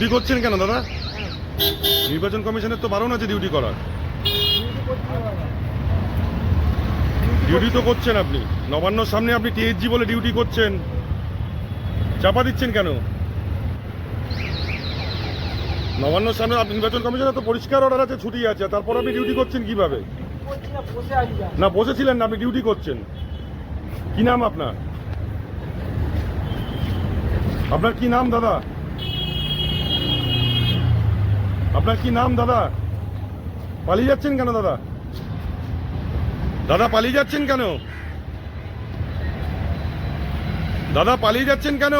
Duty করছেন কেন দাদা? নির্বাচন কমিশনের তো বারণ আছে ডিউটি করার। ডিউটি তো করছেন আপনি, নবান্নর সামনে আপনি টিএইচজি বলে ডিউটি করছেন, চাপা দিচ্ছেন কেন? নবান্নর সামনে আপনি নির্বাচন কমিশনের তো পরিষ্কার অর্ডার আছে, ছুটি আছে, তারপর আপনি ডিউটি করছেন কিভাবে? না বসেছিলেন না, আপনি ডিউটি করছেন। কি নাম আপনার? আপনার কি নাম দাদা? আপনার কি নাম দাদা? পালিয়ে যাচ্ছেন কেন দাদা? দাদা পালিয়ে যাচ্ছেন কেন? দাদা পালিয়ে যাচ্ছেন কেন?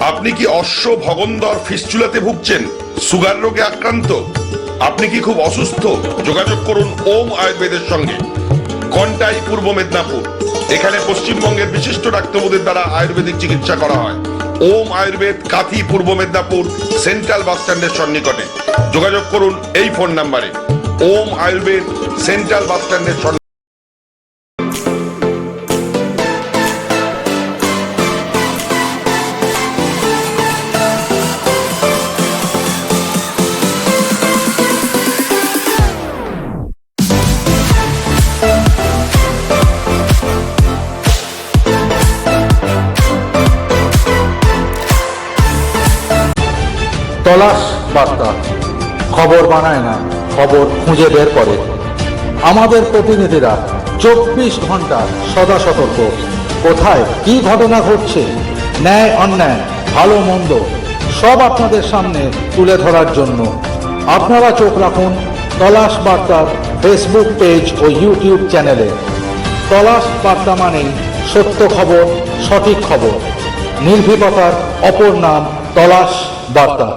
আপনি কি অশ্ব ভগন্দর ফিস্চুলাতে ভুগছেন? সুগার রোগে আক্রান্ত? আপনি কি খুব অসুস্থ? যোগাযোগ করুন ওম আয়ুর্বেদের সঙ্গে। কন্টাই, পূর্ব মেদিনীপুর। এখানে পশ্চিমবঙ্গের বিশিষ্ট ডাক্তারদের দ্বারা আয়ুর্বেদিক চিকিৎসা করা হয়। ওম আয়ুর্বেদ, কাথি, পূর্ব মেদিনীপুর, সেন্ট্রাল বাস স্ট্যান্ডের সন্নিকটে। যোগাযোগ করুন এই ফোন নাম্বারে। ওম আয়ুর্বেদ, সেন্ট্রাল বাস স্ট্যান্ডের সন্নিকটে। তলাশ বার্তা খবর বানায় না, খবর খুঁজে বের করে। আমাদের প্রতিনিধিরা 24 ঘন্টা সদা সতর্ক। কোথায় কি ঘটনা ঘটছে, ন্যায় অন্যায়, ভালো মন্দ সব আপনাদের সামনে তুলে ধরার জন্য আপনারা চোখ রাখুন তলাশ বার্তার ফেসবুক পেজ ও ইউটিউব চ্যানেলে। তলাশ বার্তা মানেই সত্য খবর, সঠিক খবর। নির্ভীকতার অপর নাম তলাশ বার্তা।